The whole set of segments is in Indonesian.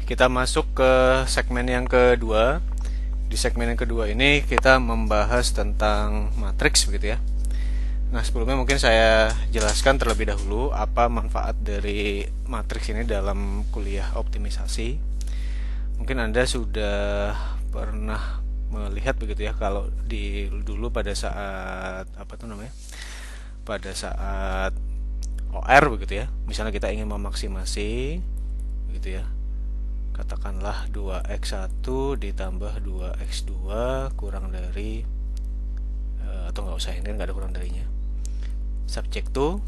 kita masuk ke segmen yang kedua. Di segmen yang kedua ini kita membahas tentang matriks begitu ya. Nah, sebelumnya mungkin saya jelaskan terlebih dahulu apa manfaat dari matriks ini dalam kuliah optimisasi. Mungkin Anda sudah pernah melihat begitu ya, kalau dulu pada saat pada saat OR begitu ya. Misalnya kita ingin memaksimasi begitu ya. Katakanlah 2x1 ditambah 2x2 kurang dari atau nggak usah, ini nggak ada kurang darinya. Subject to,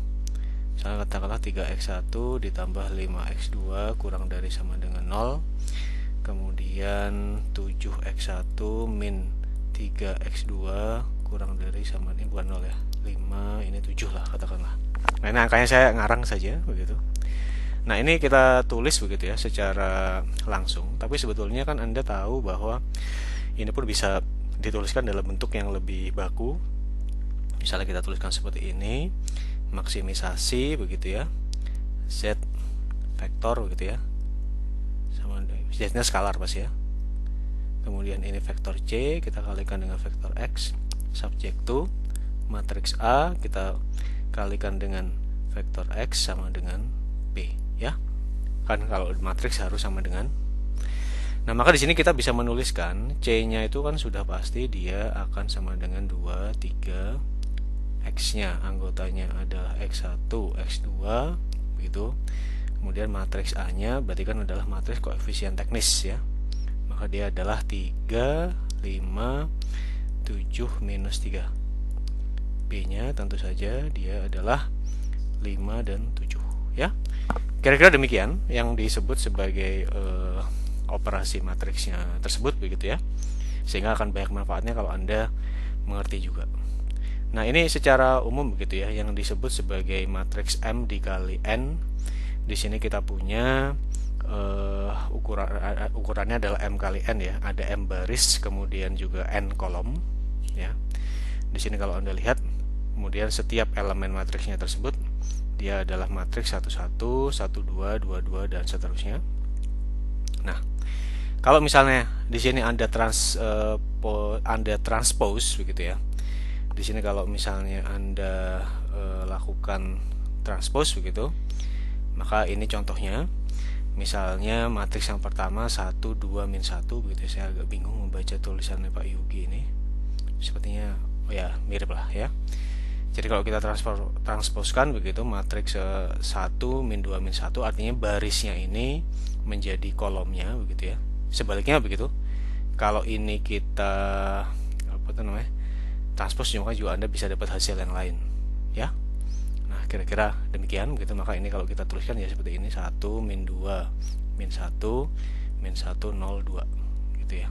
misalnya katakanlah 3x1 ditambah 5x2 kurang dari sama dengan 0. Kemudian 7x1 min 3x2 kurang dari sama, ini bukan 0 ya, 5, ini 7 lah katakanlah. Nah, ini angkanya saya ngarang saja begitu. Nah, ini kita tulis begitu ya secara langsung. Tapi sebetulnya kan Anda tahu bahwa ini pun bisa dituliskan dalam bentuk yang lebih baku. Misalnya kita tuliskan seperti ini, maksimisasi begitu ya, Z vektor begitu ya, sama Z-nya skalar pasti ya. Kemudian ini vektor C kita kalikan dengan vektor X, subject to matriks A kita kalikan dengan vektor X sama dengan B ya. Kan kalau matriks harus sama dengan. Nah, maka di sini kita bisa menuliskan C-nya itu kan sudah pasti dia akan sama dengan 2, 3, X-nya anggotanya adalah X1, X2 begitu. Kemudian matriks A-nya berarti kan adalah matriks koefisien teknis ya. Maka dia adalah 3, 5, 7 minus 3. B-nya tentu saja dia adalah 5 dan 7 ya. Kira-kira demikian yang disebut sebagai operasi matriksnya tersebut begitu ya. Sehingga akan banyak manfaatnya kalau Anda mengerti juga. Nah, ini secara umum begitu ya, yang disebut sebagai matriks M dikali N. Di sini kita punya ukurannya adalah M kali N ya. Ada M baris, kemudian juga N kolom ya. Di sini kalau Anda lihat, kemudian setiap elemen matriksnya tersebut dia adalah matriks 11, 12, 22 dan seterusnya. Nah, kalau misalnya di sini Anda transpose begitu ya. Di sini kalau misalnya Anda lakukan transpose begitu, maka ini contohnya. Misalnya matriks yang pertama 1, 2, min 1 begitu. Saya agak bingung membaca tulisannya Pak Yugi ini. Sepertinya ya mirip lah ya. Jadi kalau kita transposkan begitu, matriks 1 min 2 min 1 artinya barisnya ini menjadi kolomnya begitu ya. Sebaliknya begitu. Kalau ini kita transpose, maka juga Anda bisa dapat hasil yang lain ya. Nah, kira-kira demikian begitu. Maka ini kalau kita tuliskan ya seperti ini, 1 min 2 min 1 min 1 0 2 gitu ya.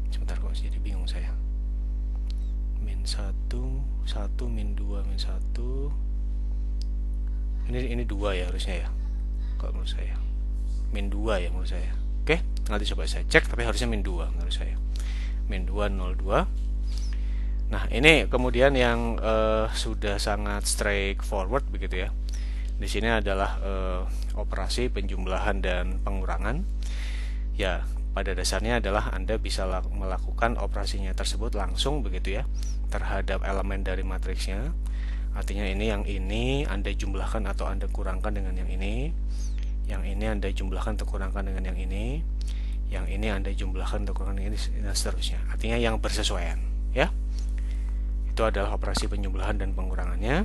Sebentar kok jadi bingung saya. Min 1 1 min 2 min 1 ini 2 ya harusnya ya kalau menurut saya, min 2 ya menurut saya. Oke, nanti coba saya cek, tapi harusnya min 2 menurut saya, min 2 0 2. Nah, ini kemudian yang sudah sangat straightforward begitu ya. Di sini adalah operasi penjumlahan dan pengurangan ya. Pada dasarnya adalah Anda bisa melakukan operasinya tersebut langsung begitu ya terhadap elemen dari matriksnya. Artinya yang ini Anda jumlahkan atau Anda kurangkan dengan yang ini Anda jumlahkan atau kurangkan dengan yang ini Anda jumlahkan atau kurangkan dengan ini, dan seterusnya. Artinya yang bersesuaian ya. Itu adalah operasi penjumlahan dan pengurangannya.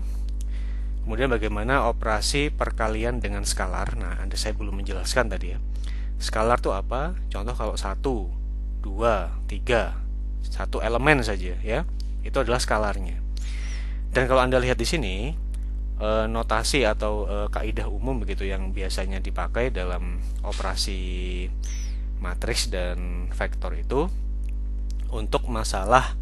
Kemudian bagaimana operasi perkalian dengan skalar. Nah, saya belum menjelaskan tadi ya. Skalar itu apa? Contoh kalau 1, 2, 3, satu elemen saja ya, itu adalah skalarnya. Dan kalau Anda lihat di sini, notasi atau kaidah umum begitu yang biasanya dipakai dalam operasi matriks dan vektor itu, untuk masalah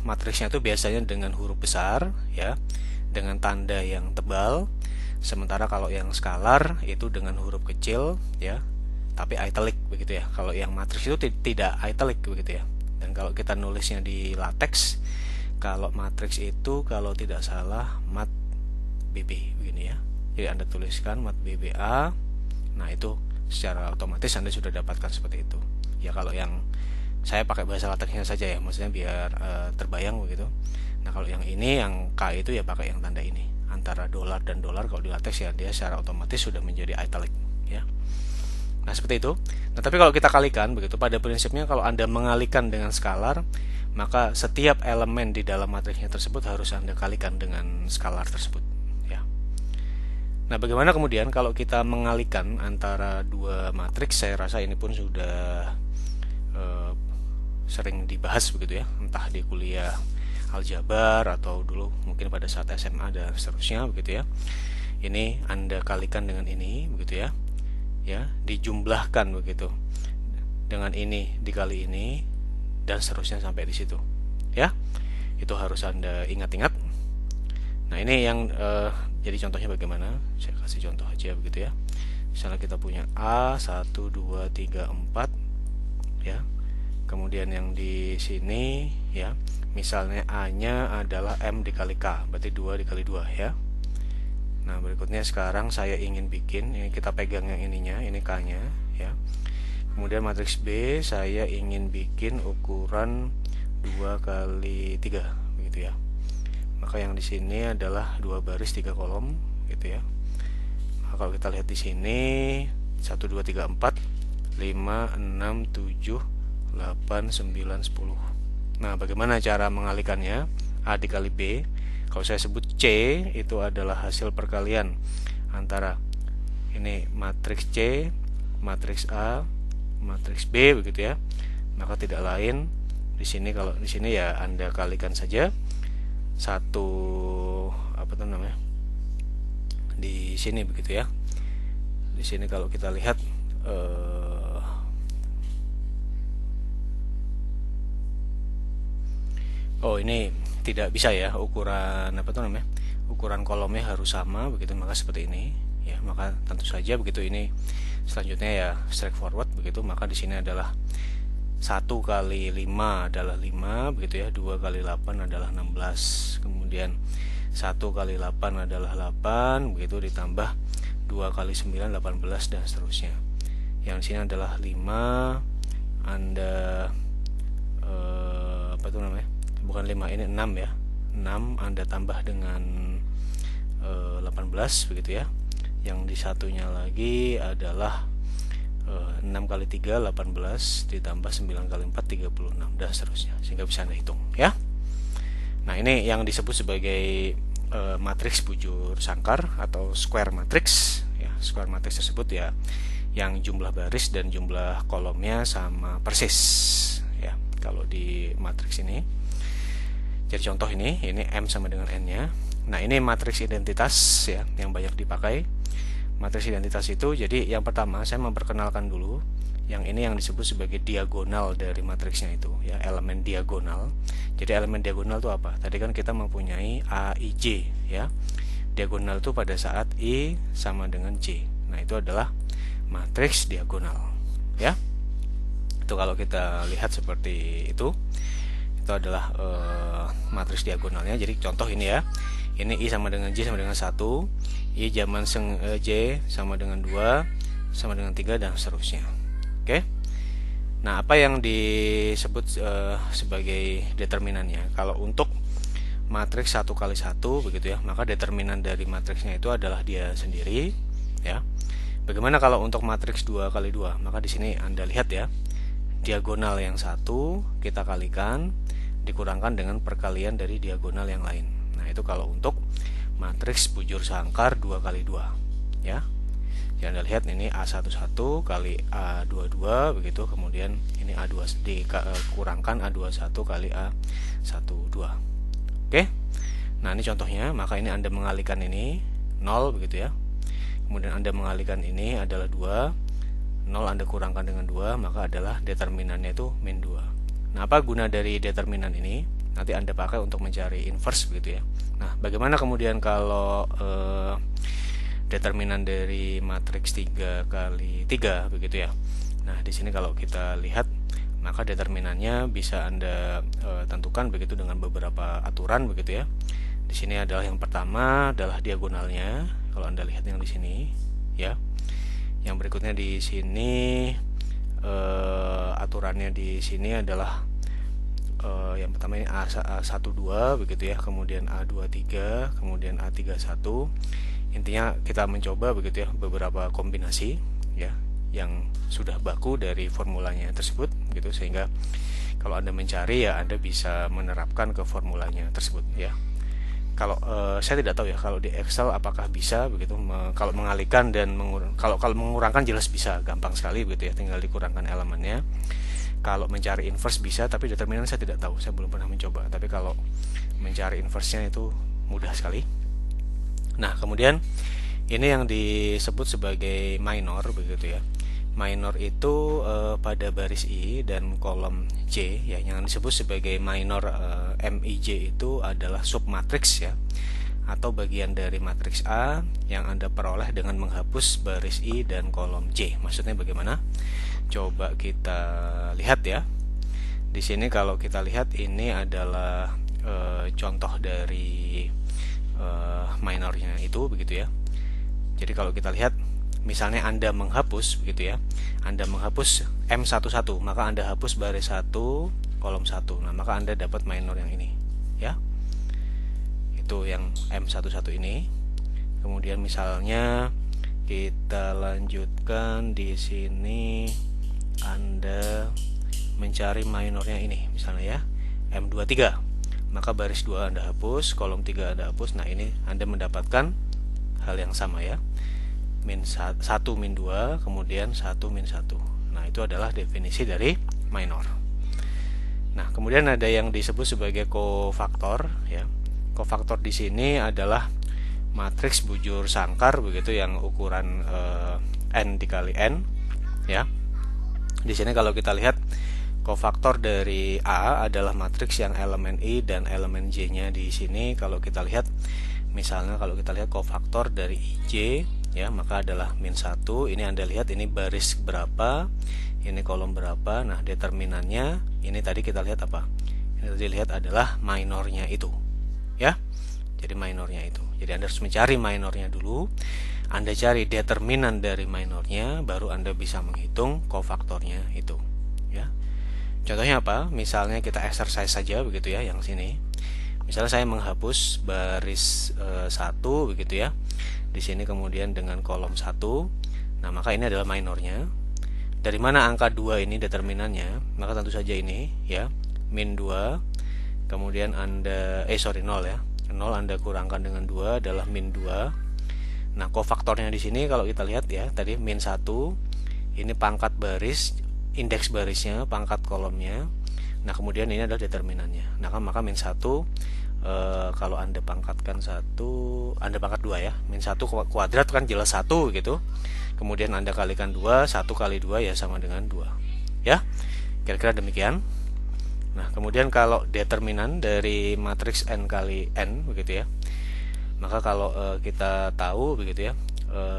matriksnya itu biasanya dengan huruf besar ya, dengan tanda yang tebal. Sementara kalau yang skalar itu dengan huruf kecil ya, tapi italic begitu ya. Kalau yang matriks itu tidak italic begitu ya. Dan kalau kita nulisnya di LaTeX, kalau matriks itu kalau tidak salah mat BB begini ya. Jadi Anda tuliskan mat BBA. Nah, itu secara otomatis Anda sudah dapatkan seperti itu. Ya kalau yang saya pakai bahasa lateksnya saja ya, maksudnya biar terbayang begitu. Nah kalau yang ini, yang K itu ya pakai yang tanda ini. Antara dolar dan dolar kalau di lateks ya dia secara otomatis sudah menjadi italic ya. Nah seperti itu. Nah tapi kalau kita kalikan begitu, pada prinsipnya kalau Anda mengalikan dengan skalar, maka setiap elemen di dalam matriksnya tersebut harus Anda kalikan dengan skalar tersebut ya. Nah bagaimana kemudian kalau kita mengalikan antara dua matriks? Saya rasa ini pun sudah sering dibahas begitu ya, entah di kuliah aljabar atau dulu mungkin pada saat SMA dan seterusnya begitu ya. Ini Anda kalikan dengan ini begitu ya. Ya, dijumlahkan begitu. Dengan ini dikali ini dan seterusnya sampai di situ. Ya. Itu harus Anda ingat-ingat. Nah, ini yang jadi contohnya bagaimana? Saya kasih contoh aja begitu ya. Misalnya kita punya A 1 2 3 4 ya. Kemudian yang di sini ya, misalnya A-nya adalah M dikali K, berarti 2 dikali 2 ya. Nah berikutnya sekarang saya ingin bikin, ini kita pegang yang ininya, ini K-nya ya. Kemudian matriks B saya ingin bikin ukuran 2 kali 3 begitu ya. Maka yang di sini adalah 2 baris 3 kolom gitu ya. Nah, kalau kita lihat di sini 1 2 3 4 5 6 7 8, 9, 10. Nah bagaimana cara mengalikannya? A dikali B. Kalau saya sebut C itu adalah hasil perkalian antara ini matriks C, matriks A, matriks B begitu ya. Maka tidak lain di sini, kalau di sini ya Anda kalikan saja satu apa tuh namanya? Di sini begitu ya. Di sini kalau kita lihat oh ini tidak bisa ya, ukuran apa tuh namanya, ukuran kolomnya harus sama begitu, maka seperti ini ya. Maka tentu saja begitu, ini selanjutnya ya straightforward begitu. Maka di sini adalah 1 kali 5 adalah 5 begitu ya, 2 kali 8 adalah 16, kemudian 1 kali 8 adalah 8 begitu, ditambah 2 kali 9 18 dan seterusnya. Yang sini adalah 5, Anda apa tuh namanya, bukan 5, ini 6 ya, 6 Anda tambah dengan 18 begitu ya. Yang di satunya lagi adalah 6 kali 3 18 ditambah 9 kali 4 36 dan seterusnya, sehingga bisa Anda hitung ya. Nah ini yang disebut sebagai matriks bujur sangkar atau square matrix ya. Square matrix tersebut ya yang jumlah baris dan jumlah kolomnya sama persis ya kalau di matriks ini. Jadi contoh ini M sama dengan N-nya. Nah ini matriks identitas ya yang banyak dipakai. Matriks identitas itu, jadi yang pertama saya memperkenalkan dulu. Yang ini yang disebut sebagai diagonal dari matriksnya itu ya, elemen diagonal. Jadi elemen diagonal itu apa? Tadi kan kita mempunyai A, I, J ya. Diagonal itu pada saat I sama dengan J. Nah itu adalah matriks diagonal ya. Itu kalau kita lihat seperti itu adalah matriks diagonalnya. Jadi contoh ini ya, ini I sama dengan J sama dengan 1, I jaman J sama dengan 2 sama dengan 3 dan seterusnya. Oke. Nah apa yang disebut sebagai determinannya? Kalau untuk matriks 1 kali 1 begitu ya, maka determinan dari matriksnya itu adalah dia sendiri ya. Bagaimana kalau untuk matriks 2 kali 2? Maka di sini Anda lihat ya, diagonal yang satu kita kalikan dikurangkan dengan perkalian dari diagonal yang lain. Nah itu kalau untuk matriks bujur sangkar 2 kali 2 ya. Jadi Anda lihat ini A11 kali A22 begitu, kemudian ini A2 dikurangkan A21 kali A12. Oke. Nah ini contohnya, maka ini Anda mengalihkan ini 0 begitu ya. Kemudian Anda mengalihkan ini adalah 2, 0 Anda kurangkan dengan 2, maka adalah determinannya itu min 2. Nah, apa guna dari determinan ini? Nanti Anda pakai untuk mencari inverse begitu ya. Nah, bagaimana kemudian kalau determinan dari matriks 3 kali 3 begitu ya. Nah, di sini kalau kita lihat, maka determinannya bisa Anda tentukan begitu dengan beberapa aturan begitu ya. Di sini adalah yang pertama adalah diagonalnya. Kalau Anda lihat yang di sini ya. Yang berikutnya di sini aturannya di sini adalah yang pertama ini A12 begitu ya, kemudian A23, kemudian A31. Intinya kita mencoba begitu ya beberapa kombinasi ya yang sudah baku dari formulanya tersebut gitu, sehingga kalau Anda mencari ya Anda bisa menerapkan ke formulanya tersebut ya. Kalau saya tidak tahu ya kalau di Excel apakah bisa begitu kalau mengalihkan dan kalau mengurangkan jelas bisa, gampang sekali begitu ya, tinggal dikurangkan elemennya. Kalau mencari inverse bisa, tapi determinan saya tidak tahu, saya belum pernah mencoba. Tapi kalau mencari inverse-nya itu mudah sekali. Nah, kemudian ini yang disebut sebagai minor begitu ya. Minor itu pada baris I dan kolom J ya, yang disebut sebagai minor MIJ itu adalah submatriks ya, atau bagian dari matriks A yang Anda peroleh dengan menghapus baris I dan kolom J. Maksudnya bagaimana? Coba kita lihat ya. Di sini kalau kita lihat ini adalah contoh dari minornya itu begitu ya. Jadi kalau kita lihat misalnya Anda menghapus begitu ya, Anda menghapus M11, maka Anda hapus baris 1 kolom 1. Nah, maka Anda dapat minor yang ini ya. Itu yang M11 ini. Kemudian misalnya kita lanjutkan di sini, Anda mencari minornya ini misalnya ya, M23. Maka baris 2 Anda hapus, kolom 3 Anda hapus. Nah, ini Anda mendapatkan hal yang sama ya. Min 1 min 2, kemudian 1 min 1. Nah, itu adalah definisi dari minor. Nah, kemudian ada yang disebut sebagai kofaktor ya. Kofaktor di sini adalah matriks bujur sangkar begitu yang ukuran n dikali n ya. Di sini kalau kita lihat kofaktor dari A adalah matriks yang elemen I dan elemen J-nya di sini. Kalau kita lihat misalnya kalau kita lihat kofaktor dari IJ ya, maka adalah min 1. Ini Anda lihat ini baris berapa, ini kolom berapa. Nah, determinannya ini tadi kita lihat apa? Ini tadi lihat adalah minornya itu ya. Jadi minornya itu. Jadi Anda harus mencari minornya dulu. Anda cari determinan dari minornya, baru Anda bisa menghitung kofaktornya itu ya. Contohnya apa? Misalnya kita exercise saja begitu ya, yang sini. Misalnya saya menghapus baris 1 begitu ya. Di sini kemudian dengan kolom 1. Nah, maka ini adalah minornya. Dari mana angka 2 ini determinannya? Maka tentu saja ini ya, min 2. Kemudian Anda 0 ya. 0 Anda kurangkan dengan 2 adalah min 2. Nah, kofaktornya di sini kalau kita lihat ya, tadi min 1. Ini pangkat baris, indeks barisnya, pangkat kolomnya. Nah, kemudian ini adalah determinannya. Nah, maka min 1 kalau Anda pangkatkan 1, Anda pangkat 2 ya. Min 1 kuadrat kan jelas 1 gitu. Kemudian Anda kalikan 2, 1 kali 2 ya sama dengan 2. Ya. Kira-kira demikian. Nah, kemudian kalau determinan dari matriks n kali n begitu ya. Maka kalau kita tahu begitu ya,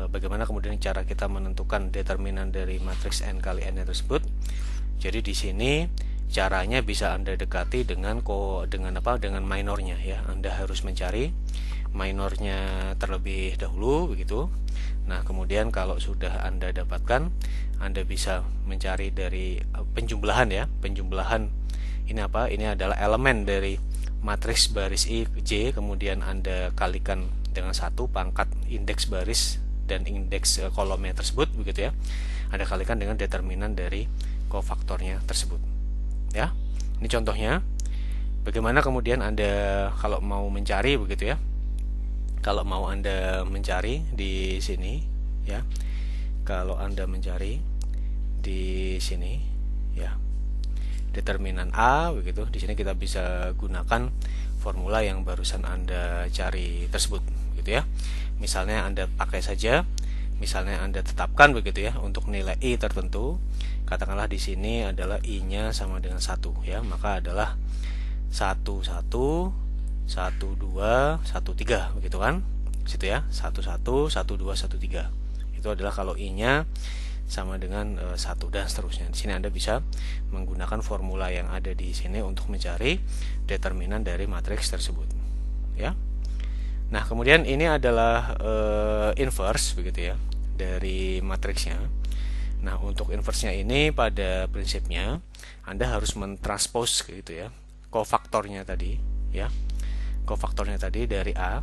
bagaimana kemudian cara kita menentukan determinan dari matriks n kali n tersebut. Jadi di sini caranya bisa Anda dekati dengan minornya ya. Anda harus mencari minornya terlebih dahulu begitu. Nah, kemudian kalau sudah Anda dapatkan, Anda bisa mencari dari penjumlahan ya. Penjumlahan ini apa? Ini adalah elemen dari matriks baris I J, kemudian Anda kalikan dengan 1 pangkat indeks baris dan indeks kolomnya tersebut begitu ya. Anda kalikan dengan determinan dari kofaktornya tersebut. Ya, ini contohnya. Bagaimana kemudian Anda kalau mau mencari begitu ya? Kalau mau Anda mencari di sini ya. Kalau Anda mencari di sini ya. Determinan A begitu. Di sini kita bisa gunakan formula yang barusan Anda cari tersebut gitu ya. Misalnya Anda pakai saja, misalnya Anda tetapkan begitu ya untuk nilai I tertentu. Katakanlah di sini adalah I-nya sama dengan 1 ya, maka adalah 1 1 1 2 1 3 begitu kan? Situ ya, 1 1 1 2 1 3. Itu adalah kalau I-nya sama dengan 1 dan seterusnya. Di sini Anda bisa menggunakan formula yang ada di sini untuk mencari determinan dari matriks tersebut ya. Nah, kemudian ini adalah inverse begitu ya. dari matriksnya. Nah, untuk inverse-nya ini pada prinsipnya Anda harus mentranspose gitu ya, kofaktornya tadi ya. Kofaktornya tadi dari A.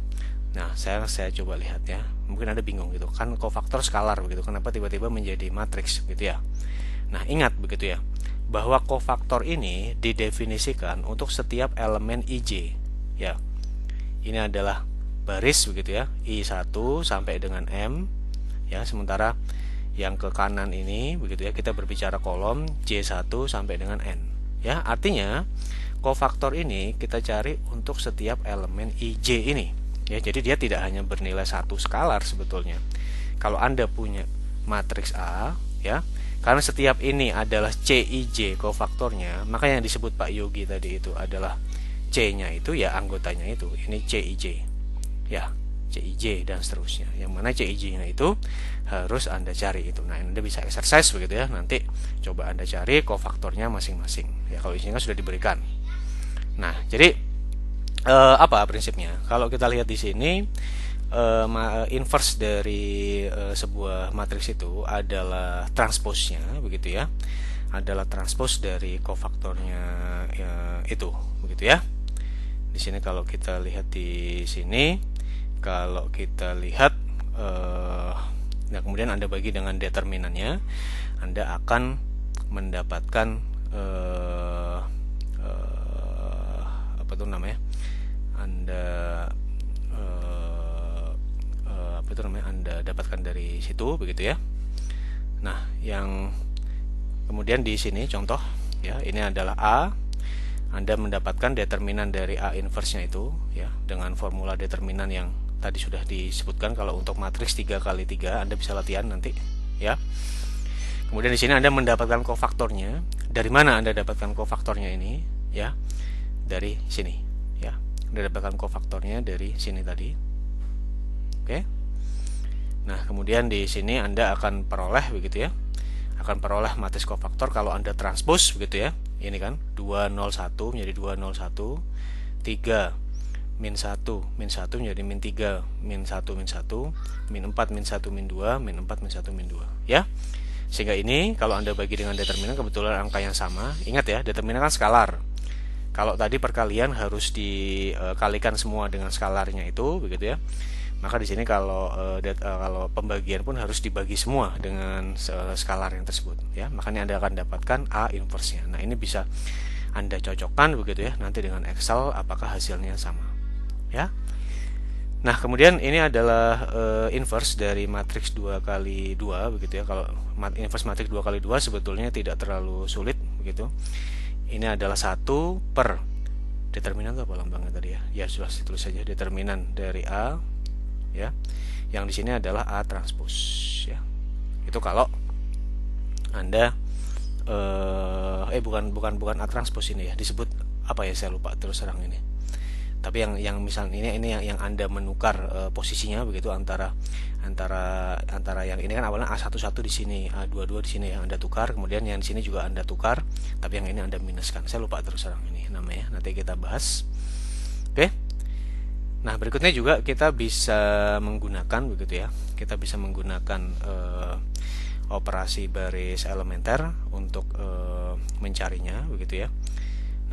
Nah, saya coba lihat ya. Mungkin Anda bingung gitu. Kan kofaktor skalar begitu. Kenapa tiba-tiba menjadi matriks gitu ya. Nah, ingat begitu ya, bahwa kofaktor ini didefinisikan untuk setiap elemen IJ ya. Ini adalah baris begitu ya, I1 sampai dengan M ya, sementara yang ke kanan ini begitu ya, kita berbicara kolom J1 sampai dengan N ya. Artinya kofaktor ini kita cari untuk setiap elemen IJ ini ya. Jadi dia tidak hanya bernilai satu skalar sebetulnya. Kalau Anda punya matriks A ya, karena setiap ini adalah CIJ kofaktornya, maka yang disebut Pak Yogi tadi itu adalah C-nya itu ya anggotanya itu. Ini CIJ ya, CIJ dan seterusnya. Yang mana CIJ-nya itu harus Anda cari itu. Nah, Anda bisa exercise begitu ya. Nanti coba Anda cari kofaktornya masing-masing. Ya, kalau isinya sudah diberikan. Nah, jadi apa prinsipnya? Kalau kita lihat di sini, inverse dari sebuah matriks itu adalah transposnya begitu ya. Adalah transpose dari kofaktornya itu begitu ya. Di sini kalau kita lihat di sini, kalau kita lihat nah kemudian Anda bagi dengan determinannya, Anda akan mendapatkan apa itu namanya? Anda dapatkan dari situ begitu ya. Nah, yang kemudian di sini contoh ya, ini adalah A. Anda mendapatkan determinan dari A inverse-nya itu ya dengan formula determinan yang tadi sudah disebutkan. Kalau untuk matriks 3x3 Anda bisa latihan nanti ya. Kemudian di sini Anda mendapatkan kofaktornya. Dari mana Anda dapatkan kofaktornya ini ya? Dari sini ya. Anda dapatkan kofaktornya dari sini tadi. Oke. Nah, kemudian di sini Anda akan peroleh begitu ya. Akan peroleh matriks kofaktor kalau Anda transpose begitu ya. Ini kan 201 menjadi 201, 3 min 1 menjadi min 3 min 1 min 1, min 4 min 1 min 2, min 4 min 1 min 2 ya. Sehingga ini kalau Anda bagi dengan determinan kebetulan angka yang sama. Ingat ya, determinan kan skalar. Kalau tadi perkalian harus dikalikan semua dengan skalarnya itu begitu ya. Maka di sini kalau pembagian pun harus dibagi semua dengan skalar yang tersebut ya. Makanya Anda akan dapatkan A inverse-nya. Nah, ini bisa Anda cocokkan begitu ya nanti dengan Excel apakah hasilnya sama ya. Nah, kemudian ini adalah inverse dari matriks 2x2 begitu ya. Kalau inverse matriks 2x2 sebetulnya tidak terlalu sulit begitu. Ini adalah 1 per determinan itu apa lambangnya tadi ya? Ya sudah ditulis saja determinan dari A ya. Yang di sini adalah A transpose ya. Itu kalau Anda bukan A transpose ini ya. Disebut apa ya, saya lupa terus terang ini. Tapi yang misalnya ini yang Anda menukar posisinya begitu antara yang ini kan awalnya A11 di sini, A22 di sini yang Anda tukar, kemudian yang di sini juga Anda tukar, tapi yang ini Anda minuskan. Saya lupa terus terang ini namanya. Nanti kita bahas. Oke. Nah, berikutnya juga kita bisa menggunakan begitu ya. Kita bisa menggunakan operasi baris elementer untuk mencarinya begitu ya.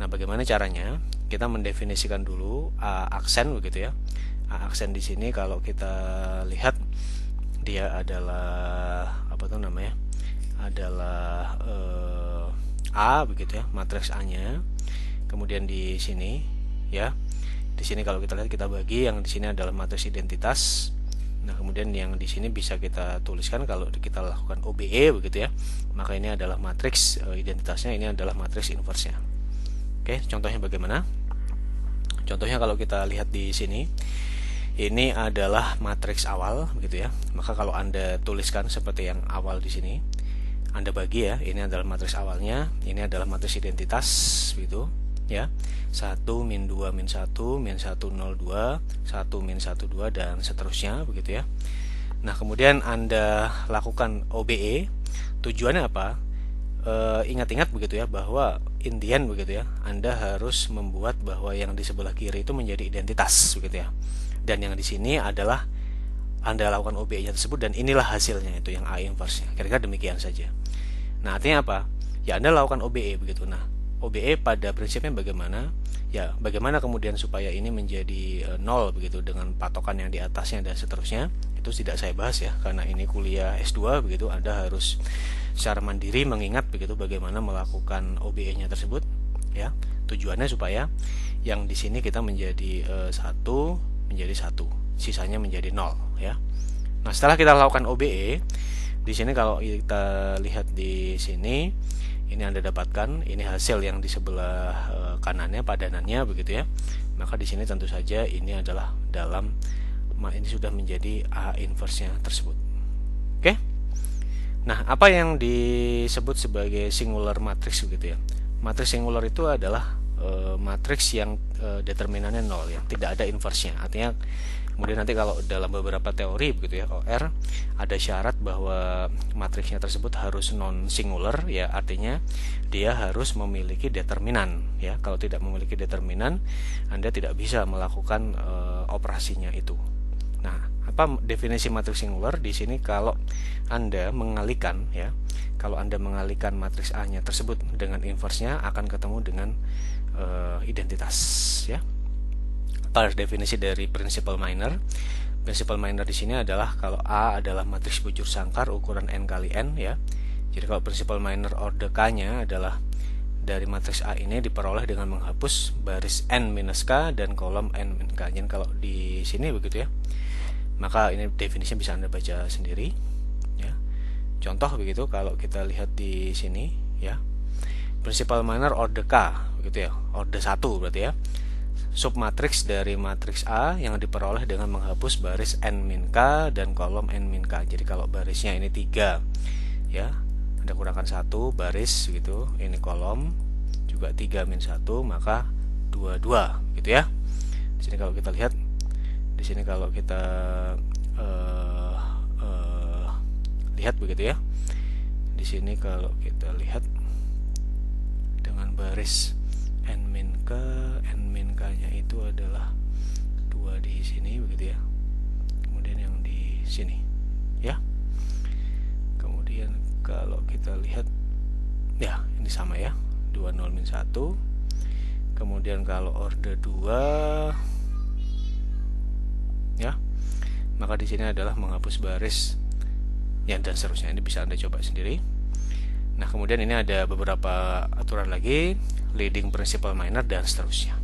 Nah, bagaimana caranya? Kita mendefinisikan dulu A aksen begitu ya. A aksen di sini kalau kita lihat dia adalah apa tuh namanya? Adalah A begitu ya, matriks A-nya. Kemudian di sini ya. Di sini kalau kita lihat kita bagi, yang di sini adalah matriks identitas. Nah, kemudian yang di sini bisa kita tuliskan kalau kita lakukan OBE begitu ya. Maka ini adalah matriks identitasnya, ini adalah matriks inverse-nya. Oke, contohnya bagaimana? Contohnya kalau kita lihat di sini, ini adalah matriks awal begitu ya. Maka kalau Anda tuliskan seperti yang awal di sini, Anda bagi ya, ini adalah matriks awalnya, ini adalah matriks identitas begitu ya. 1 min 2 min 1 min 1 0 2, 1 min 1 2 dan seterusnya begitu ya. Nah, kemudian Anda lakukan OBE. Tujuannya apa? Ingat-ingat begitu ya bahwa Indian begitu ya, Anda harus membuat bahwa yang di sebelah kiri itu menjadi identitas begitu ya. Dan yang di sini adalah Anda lakukan OBE-nya tersebut dan inilah hasilnya, itu yang A inverse-nya. Kira-kira demikian saja. Nah, artinya apa? Ya, Anda lakukan OBE begitu. Nah, OBE pada prinsipnya bagaimana? Ya, bagaimana kemudian supaya ini menjadi 0 begitu dengan patokan yang di atasnya dan seterusnya. Itu tidak saya bahas ya, karena ini kuliah S2 begitu. Anda harus secara mandiri mengingat begitu bagaimana melakukan OBE-nya tersebut ya. Tujuannya supaya yang di sini kita menjadi 1 menjadi 1, sisanya menjadi 0 ya. Nah, setelah kita lakukan OBE, di sini kalau kita lihat di sini, ini Anda dapatkan ini hasil yang di sebelah kanannya, padanannya begitu ya. Maka di sini tentu saja ini adalah ini sudah menjadi A inverse-nya tersebut. Oke? Nah, apa yang disebut sebagai singular matrix begitu ya? Matriks singular itu adalah matriks yang determinannya 0 ya, tidak ada inverse-nya. Artinya kemudian nanti kalau dalam beberapa teori begitu ya, OR ada syarat bahwa matriksnya tersebut harus non singular ya, artinya dia harus memiliki determinan ya. Kalau tidak memiliki determinan, Anda tidak bisa melakukan operasinya itu. Nah, apa definisi matriks singular di sini? Kalau Anda mengalihkan ya, kalau Anda mengalihkan matriks A-nya tersebut dengan inverse-nya akan ketemu dengan identitas ya. Pada definisi dari principal minor, principal minor di sini adalah kalau A adalah matriks bujur sangkar ukuran n kali n ya. Jadi kalau principal minor order K-nya adalah dari matriks A ini diperoleh dengan menghapus baris n minus k dan kolom n min k. Jadi kalau di sini begitu ya. Maka ini definisinya bisa Anda baca sendiri ya. Contoh begitu kalau kita lihat di sini ya. Principal minor order K begitu ya. Order 1 berarti ya. Submatriks dari matriks A yang diperoleh dengan menghapus baris n min k dan kolom n min k. Jadi kalau barisnya ini 3 ya, Anda kurangkan 1 baris gitu, ini kolom juga 3 min 1, maka 22 gitu ya. Di sini kalau kita lihat, di sini kalau kita lihat begitu ya. Di sini kalau kita lihat dengan baris n min k nya itu adalah 2 di sini begitu ya. Kemudian yang di sini ya. Kemudian kalau kita lihat ya, ini sama ya, 20 min 1. Kemudian kalau order 2 ya, maka di sini adalah menghapus baris ya, dan seterusnya. Ini bisa Anda coba sendiri. Nah, kemudian ini ada beberapa aturan lagi, leading principal minor dan seterusnya.